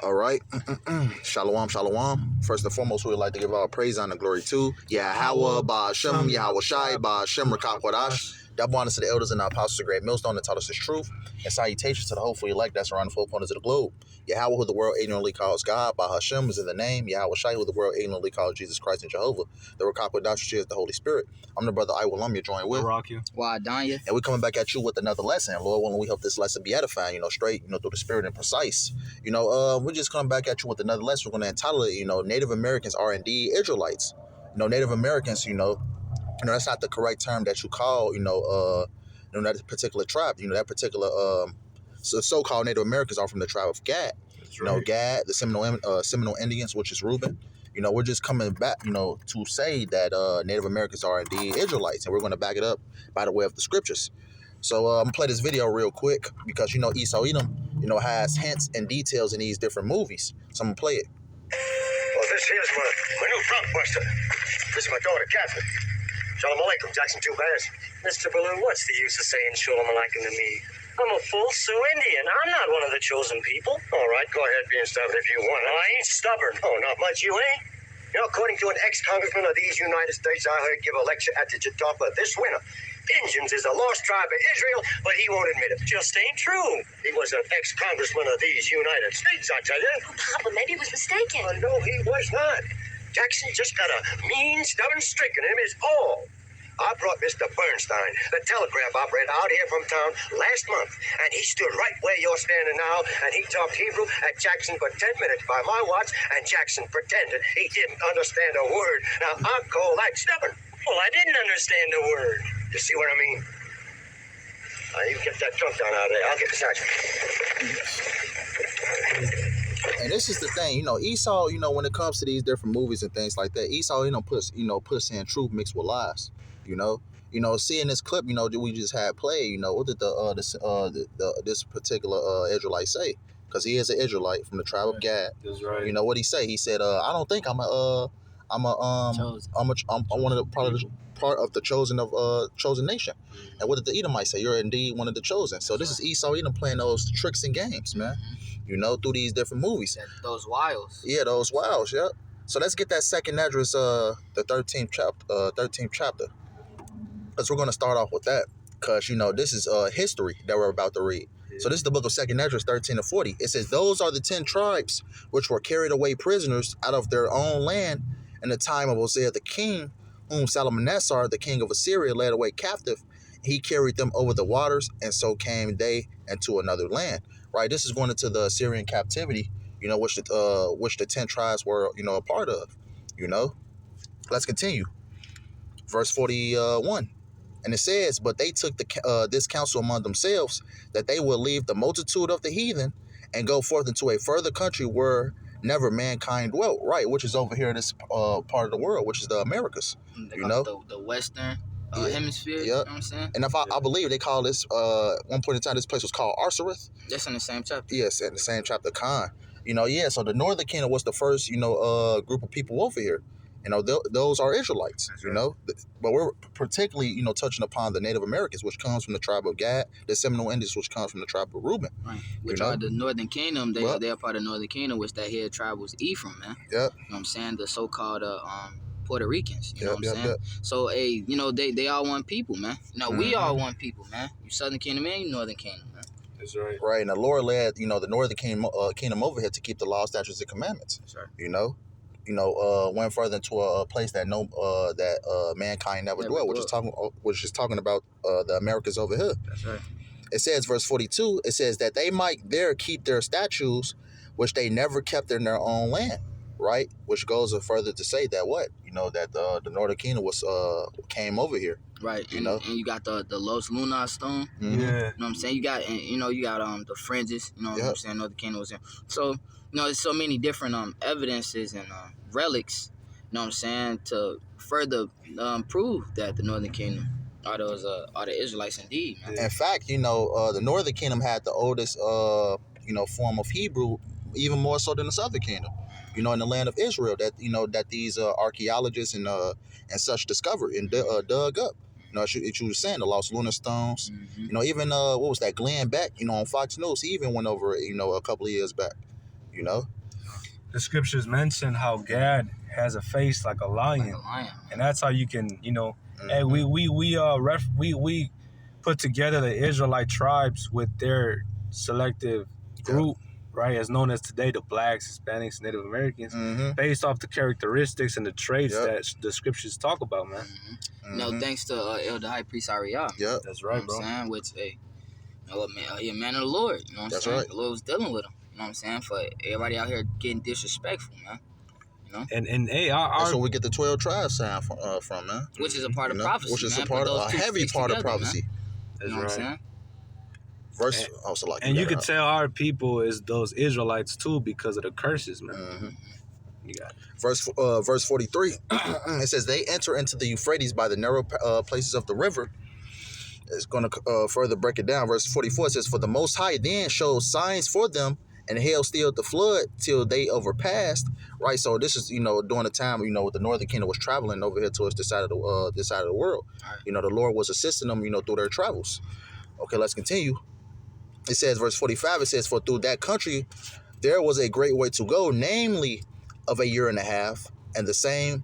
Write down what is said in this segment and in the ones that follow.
All right. Shalom, shalom. First and foremost, we would like to give our praise, honor, glory to YAHAWAH, BAHASHAM, YAHAWASHI, BAHASHAM, Rakakwadash. Double honor to the elders and the apostles of great millstone that taught us his truth. And salutations to the hopeful elect that's around the four corners of the globe. YAHAWAH, who the world ignorantly calls God. BAHASHAM is in the name. YAHAWASHI, who the world ignorantly calls Jesus Christ and Jehovah. The Rakakwadash, which is the Holy Spirit. I'm the brother Iwalam, you're joined with YAHAWAH. And we're coming back at you with another lesson. Lord willing, we hope this lesson be edifying, straight, through the spirit and precise. We're just coming back at you with another lesson. We're going to entitle it, Native Americans are indeed Israelites. Native Americans, that's not the correct term that you call, that particular tribe. That particular so-called Native Americans are from the tribe of Gad. Right. Gad, the Seminole Indians, which is Reuben. We're just coming back, to say that Native Americans are indeed Israelites, and we're going to back it up by the way of the scriptures. So I'm going to play this video real quick because, Esau Edom, has hints and details in these different movies. So I'm going to play it. Well, this here's my new front buster. This is my daughter, Catherine. Shalom Alaikum, Jackson 2 Bears. Mr. Baloo, what's the use of saying Shalom Alaikum to me? I'm a full Sioux Indian. I'm not one of the chosen people. All right, go ahead being stubborn if you want. I ain't stubborn. Oh, not much, you ain't? According to an ex-congressman of these United States, I heard give a lecture at the Jatapa this winter. Indians is a lost tribe of Israel, but he won't admit it. Just ain't true. He was an ex-congressman of these United States, I tell you. Oh, Papa, maybe he was mistaken. No, he was not. Jackson just got a mean, stubborn streak in him is all. I brought Mr. Bernstein, the telegraph operator, out here from town last month, and he stood right where you're standing now, and he talked Hebrew at Jackson for 10 minutes by my watch, and Jackson pretended he didn't understand a word. Now, I call that stubborn. Well, I didn't understand a word. You see what I mean? You get that trunk down out of there. I'll get the sergeant. And this is the thing, Esau, when it comes to these different movies and things like that, Esau, puts in truth mixed with lies. Seeing this clip, that we just had played, what did this particular Israelite say? Because he is an Israelite from the tribe of Gad. That's right. What he say? He said, I don't think I'm one of the part of the chosen nation. And what did the Edomite say? You're indeed one of the chosen. So this is Esau Edom playing those tricks and games, man. Through these different movies. Those wiles. Yeah, those wiles. Yeah. So let's get that second address, the 13th chapter. Because we're going to start off with that. Because, this is history that we're about to read. Yeah. So this is the book of 2nd Esdras 13-40. It says, those are the 10 tribes which were carried away prisoners out of their own land in the time of Hosea the king, whom Salmanassar, the king of Assyria, led away captive. He carried them over the waters, and so came they into another land. Right? This is going into the Assyrian captivity, which the 10 tribes were, a part of. Let's continue. Verse 41. And it says, but they took this counsel among themselves, that they would leave the multitude of the heathen and go forth into a further country where never mankind dwelt, right? Which is over here in this part of the world, which is the Americas, the Western hemisphere, yep. You know what I'm saying? And I believe they call this, one point in time, this place was called Arsareth. That's in the same chapter. Yes, in the same chapter, Khan. So the Northern Kingdom was the first, group of people over here. Those are Israelites, but we're particularly, touching upon the Native Americans, which comes from the tribe of Gad, the Seminole Indians, which comes from the tribe of Reuben. Right. Which are the Northern Kingdom. They are part of the Northern Kingdom, which that here tribe was Ephraim, man. Yep. You know what I'm saying? The so-called Puerto Ricans, you know what I'm saying? Yep. So, they all one people, man. We all one people, man. You Southern Kingdom and you Northern Kingdom, man. That's right. Right, and the Lord led, the Northern Kingdom over here to keep the law, statutes, and commandments. That's right. Went further into a place that mankind never dwelt, which is talking about the Americas over here. That's right. It says, verse 42, it says that they might there keep their statutes, which they never kept in their own land, right? Which goes further to say that that the Northern Kingdom came over here. Right, and you got the Los Lunas stone. Mm-hmm. Yeah. You know what I'm saying? You got the fringes, what I'm saying, Northern Kingdom was there. So, there's so many different evidences and relics, what I'm saying, to further prove that the Northern Kingdom are the Israelites indeed, man. In fact, the Northern Kingdom had the oldest form of Hebrew, even more so than the Southern Kingdom. In the land of Israel, that that these archaeologists and such discovered and dug up. You know, you were saying the lost lunar stones. You know, even what was that, Glenn Beck? You know, on Fox News, he even went over it. You know, a couple of years back. You know, the scriptures mention how Gad has a face like a lion, and that's how you can, you know. And we put together the Israelite tribes with their selective group, right, as known as today the blacks, Hispanics, Native Americans, based off the characteristics and the traits that the scriptures talk about, man. You know, thanks to Elder High Priest Ariah. Yeah, that's right, bro. You know what I'm saying? Which, hey, you know what, man, he a man of the Lord. You know what I'm saying? Right. The Lord was dealing with him. You know what I'm saying? For everybody out here getting disrespectful, man. You know? And hey, that's where we get the 12 tribes sound from, man. Which is a part of prophecy, which is man. a heavy part of prophecy. You know what I'm saying? Verse, also like, and you could tell our people is those Israelites too because of the curses, man. You got it. Verse 43. It says they enter into the Euphrates by the narrow places of the river. It's going to further break it down. Verse 44 says, for the Most High then showed signs for them, and hell stilled the flood till they overpassed. Right, so this is, you know, during the time, you know, the Northern Kingdom was traveling over here towards this side of the world. Right. You know, the Lord was assisting them, you know, through their travels. Okay, let's continue. It says, verse 45, it says, for through that country there was a great way to go, namely of a year and a half, and the same,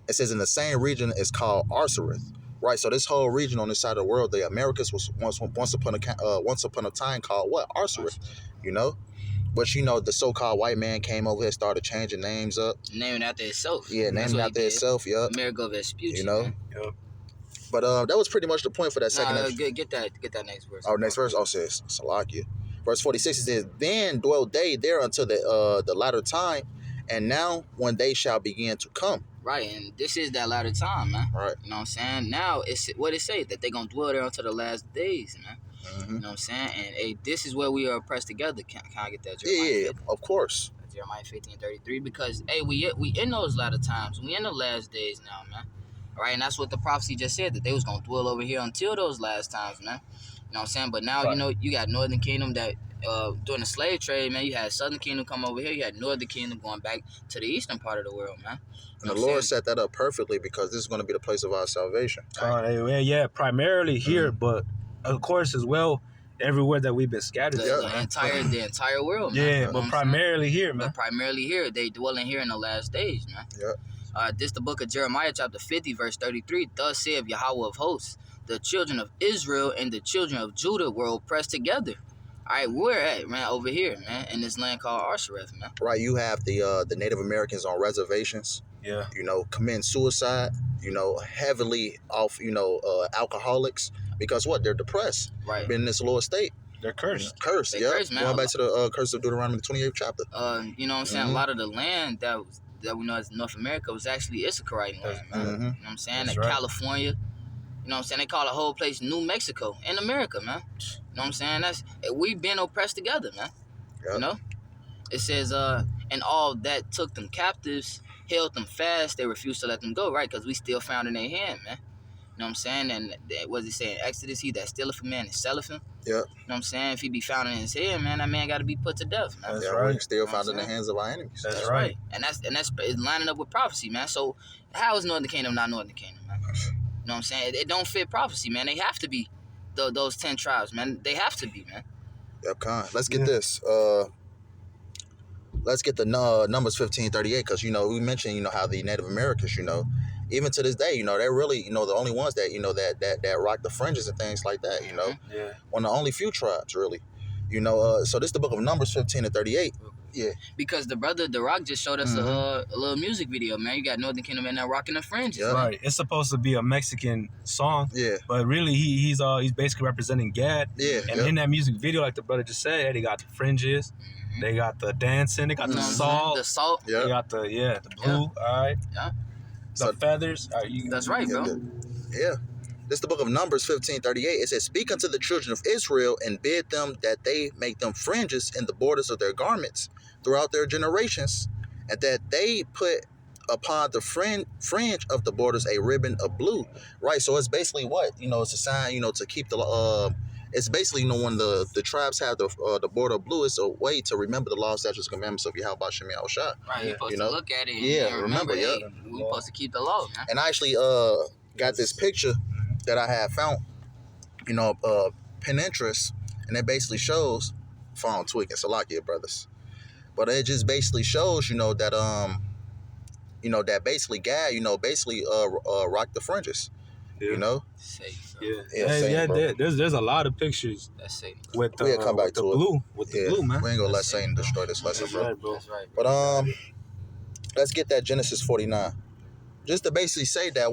it says, in the same region is called Arsareth. Right, so this whole region on this side of the world, the Americas, was once upon a time called what? Arsareth, you know? But, you know, the so-called white man came over here, started changing names up. Naming after itself. Yeah, naming after itself, yep. America of Vespucci, you know? Man. Yep. But that was pretty much the point for that second. Get that next verse. Oh, next verse? Oh, says Salakia. Verse 46, it says, then dwelt they there until the latter time, and now when they shall begin to come. Right, and this is that latter time, man. Right. You know what I'm saying? Now, it's what it say, that they're going to dwell there until the last days, man. You know what I'm saying? And hey, this is where we are pressed together. Can I get that? Jeremiah 15? Of course. Jeremiah 15:33, because hey, we in those latter times. We in the last days now, man. All right, and that's what the prophecy just said, that they was gonna dwell over here until those last times, man. You know what I'm saying? But now, you know, you got Northern Kingdom that during the slave trade, man, you had Southern Kingdom come over here. You had Northern Kingdom going back to the eastern part of the world, man. And the Lord set that up perfectly because this is going to be the place of our salvation. Yeah, primarily here, but of course as well everywhere that we've been scattered. The entire world, man. Yeah, but primarily here, man. But primarily here, they dwelling here in the last days, man. This the book of Jeremiah, chapter 50, verse 33. Thus saith Yahawah of hosts, the children of Israel and the children of Judah were oppressed together. All right, we're at, man, over here, man, in this land called Arsareth, man. Right, you have the Native Americans on reservations. Yeah. You know, committing suicide, you know, heavily off, you know, alcoholics, because what? They're depressed. Right. Been in this lower state. They're cursed. Cursed, yeah. Going back to the curse of Deuteronomy, the 28th chapter. You know what I'm saying? A lot of the land that we know as North America was actually Issacharite land, man. You know what I'm saying? Like California. You know what I'm saying? They call the whole place New Mexico in America, man. You know what I'm saying? We've been oppressed together, man. You know? It says, and all that took them captives, held them fast, they refused to let them go, right? Because we still found in their hand, man. You know what I'm saying? And what does it say in Exodus? He that stealeth a man and selleth him. Yeah. You know what I'm saying? If he be found in his hand, man, that man got to be put to death, man. That's right. Still found in the hands of our enemies. That's right. And that's lining up with prophecy, man. So how is Northern Kingdom not Northern Kingdom, man? You know what I'm saying? It don't fit prophecy, man. They have to be those 10 tribes, man. They have to be, man. Yep, con. Let's get this. Let's get the Numbers 15:38, because, you know, we mentioned, you know, how the Native Americans, you know, even to this day, you know, they're really, you know, the only ones that, you know, that rock the fringes and things like that, you know. Yeah. One of the only few tribes, really. You know, so this is the book of Numbers 15:38. Yeah. Because the brother, The Rock, just showed us a little music video, man. You got Northern Kingdom in there rocking the fringes. Yeah. Right. It's supposed to be a Mexican song. Yeah. But really, he's basically representing Gad. Yeah. And in that music video, like the brother just said, they got the fringes, they got the dancing, they got the salt. The salt. Yeah. They got the blue. All right. Yeah. The feathers. That's right, bro. Yeah. This is the book of Numbers 15:38. It says, speak unto the children of Israel and bid them that they make them fringes in the borders of their garments throughout their generations, and that they put upon the fringe of the borders a ribbon of blue. Right. So it's basically what? You know, it's a sign, you know, to keep the it's basically, you know, when the tribes have the border of blue, it's a way to remember the law, statutes, commandments of YAHAWASHI. Right, you're supposed to look at it and remember, yeah. we're supposed to keep the law, man. And I actually got this picture that I had found, Pinterest, and it basically shows, phone tweaking, Salakia brothers, but it just basically shows, that that basically Gad, basically rocked the fringes, Safe, Satan, There's a lot of pictures That's safe. with the We'll come back with the to it. blue, with the blue, man. We ain't gonna let That's Satan Satan, destroy this lesson, That's bro. right, bro. That's right. But let's get that Genesis 49. Just to basically say that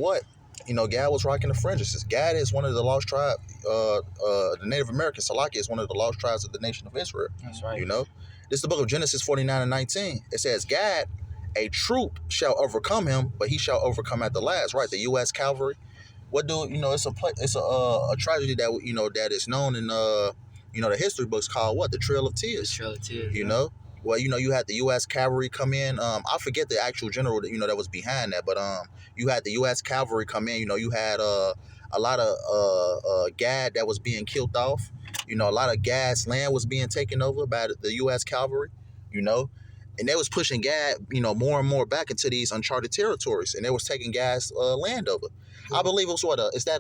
Gad was rocking the fringes. Gad is one of the lost tribe, the Native American, Salakia is one of the lost tribes of the nation of Israel. That's right. This is the book of Genesis 49 and 19. It says, Gad, a troop shall overcome him, but he shall overcome at the last. Right, the U.S. cavalry. It's a tragedy that that is known in the history books called what? The Trail of Tears. The Trail of Tears. Well, you had the U.S. cavalry come in. I forget the actual general that was behind that, but you had the U.S. cavalry come in. You had a lot of Gad that was being killed off. A lot of Gad's land was being taken over by the U.S. cavalry. And they was pushing Gad, more and more back into these uncharted territories, and they was taking Gad's land over. I believe it was is that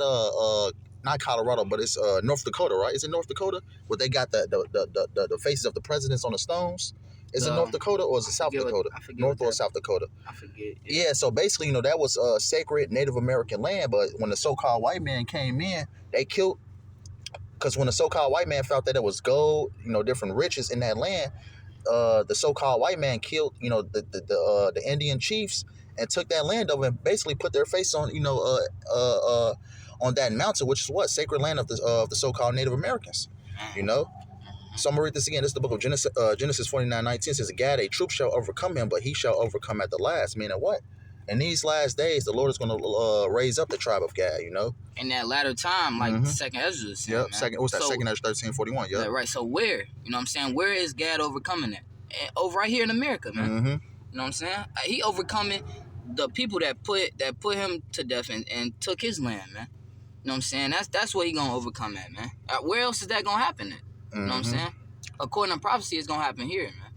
not Colorado, but it's North Dakota, right? Is it North Dakota? Where they got the faces of the presidents on the stones? Is it North Dakota or is it South Dakota? North or South Dakota? I forget. Yeah, so basically, that was sacred Native American land, but when the so-called white man came in, they killed, because when the so-called white man felt that it was gold, different riches in that land, the so-called white man killed, the Indian chiefs and took that land over and basically put their face on, on that mountain, which is what? Sacred land of the so-called Native Americans, So I'm going to read this again. This is the book of Genesis 49:19. Says, Gad, a troop shall overcome him, but he shall overcome at the last. Meaning what? In these last days, the Lord is going to raise up the tribe of Gad, In that latter time, like second Ezra. Yep. What's that? Second Ezra 13:41. Yep. Yeah, right. So where? Where is Gad overcoming it? Over right here in America, man. Mm-hmm. You know what I'm saying? He overcoming the people that put him to death and took his land, man. You know what I'm saying? That's where he gonna overcome at, man. Where else is that gonna happen at? You know what I'm saying? According to prophecy, it's gonna happen here, man.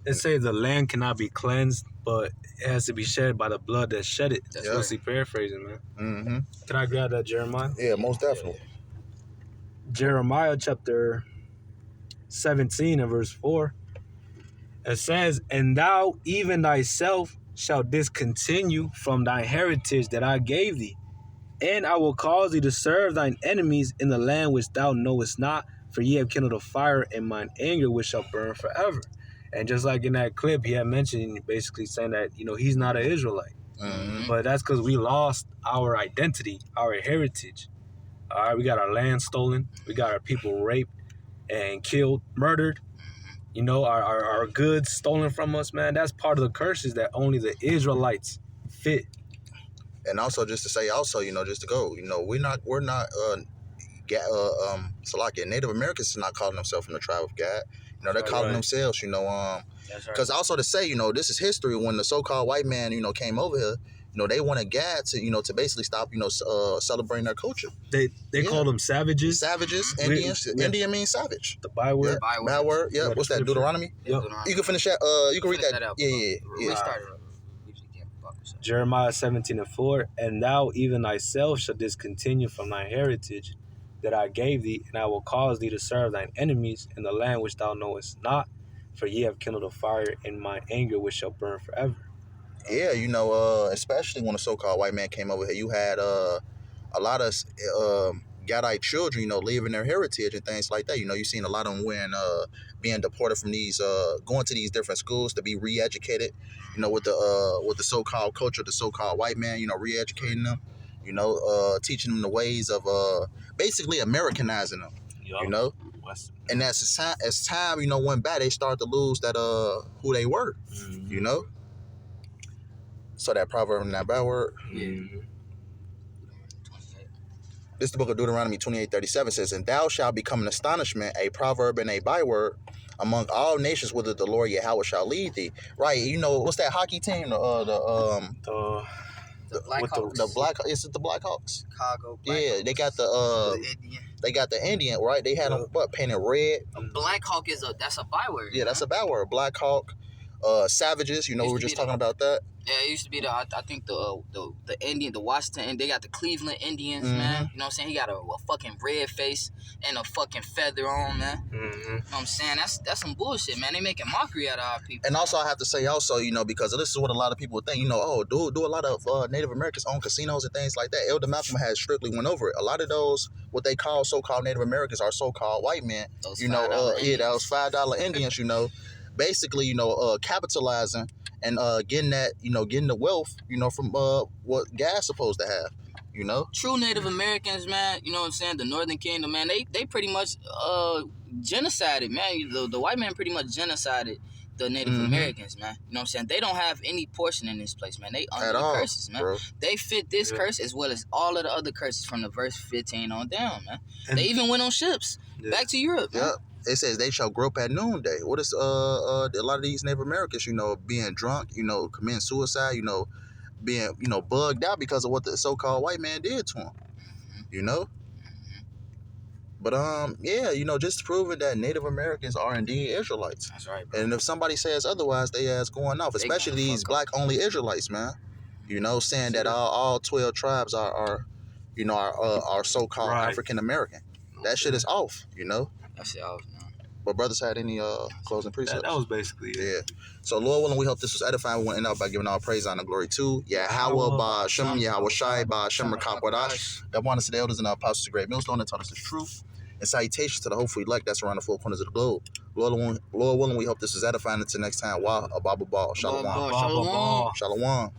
It says the land cannot be cleansed, but it has to be shed by the blood that shed it. That's mostly paraphrasing, man. Mm-hmm. Can I grab that, Jeremiah? Yeah, most definitely. Jeremiah chapter 17 and verse 4. It says, And thou even thyself shalt discontinue from thy heritage that I gave thee, and I will cause thee to serve thine enemies in the land which thou knowest not, for ye have kindled a fire in mine anger which shall burn forever. And just like in that clip, he had mentioned basically saying that, he's not an Israelite. Mm-hmm. But that's because we lost our identity, our heritage. All right, we got our land stolen. We got our people raped and killed, murdered. Our goods stolen from us, man. That's part of the curses that only the Israelites fit. And also, just to say, just to go, we're not Salakia, Native Americans are not calling themselves from the tribe of Gad. They're calling themselves, because also to say, this is history. When the so-called white man, came over here, they wanted Gad to, to basically stop, celebrating their culture. They call them savages. Savages, Indians. Indian means savage. The byword. Yeah. Byword. Yeah. What's that? Deuteronomy. Yep. You can finish that. You can read that. Yeah. We started. Jeremiah 17 and 4. And thou even thyself shalt discontinue from thy heritage that I gave thee, and I will cause thee to serve thine enemies in the land which thou knowest not, for ye have kindled a fire in mine anger which shall burn forever. Yeah, especially when the so-called white man came over here, you had a lot of Gadite children, leaving their heritage and things like that. You've seen a lot of them being deported from these, going to these different schools to be re-educated, with the so-called culture, the so-called white man, re-educating them, teaching them the ways of basically Americanizing them, And as time, went by, they started to lose that who they were, So that proverb and that byword. Yeah. This is the book of Deuteronomy 28:37 says, And thou shalt become an astonishment, a proverb and a byword among all nations, whither the Lord Yahawah shall lead thee. Right, what's that hockey team? The Blackhawks. Is it the Blackhawks? Chicago. Yeah, they got the Indian. They got the Indian, right? They had them painted red. Blackhawk that's a byword. Yeah, that's a byword. Blackhawk, savages. We were just talking about that. Yeah, it used to be I think the Indian, the Washington, and they got the Cleveland Indians, man. You know what I'm saying? He got a fucking red face and a fucking feather on, man. You know what I'm saying? That's some bullshit, man. They making mockery out of our people. And also, I have to say also, you know, because this is what a lot of people think, you know, oh, do a lot of Native Americans own casinos and things like that. Elder Malcolm has strictly went over it. A lot of those, what they call so-called Native Americans, are so-called white men. Those you know, those $5 Indians, you know, basically, you know, capitalizing and getting the wealth, you know, from what Gad's supposed to have, you know. True Native Americans, man, you know what I'm saying, the Northern Kingdom, man, they pretty much genocided, man. The white man pretty much genocided the Native Americans, man. You know what I'm saying? They don't have any portion in this place, man. They under the curses, man. Bro. They fit this curse as well as all of the other curses from the verse 15 on down, man. And they even went on ships back to Europe, man. It says they shall grow up at noonday. What is a lot of these Native Americans, you know, being drunk, you know, committing suicide, you know, being, you know, bugged out because of what the so-called white man did to them, you know. But yeah, you know, just proving that Native Americans are indeed Israelites. That's right, bro. And if somebody says otherwise, they ass going off, especially these black-only Israelites, man. You know, saying that all 12 tribes are you know, are so-called African American. That shit is off, you know. That's it off, man. But brothers had any closing precepts? That was basically it. Yeah. So Lord willing, we hope this was edifying. We want to end out by giving all praise, honor, glory to YAHAWAH, BAHASHAM, YAHAWASHI, BAHASHAM, Rakakwadash. That one us to the elders and our apostles, the great millstone that taught us the truth. And salutations to the hopefully elect that's around the four corners of the globe. Lord willing, we hope this is edifying. Until next time, YAHAWAH, Shalom. Shalom. Shalom.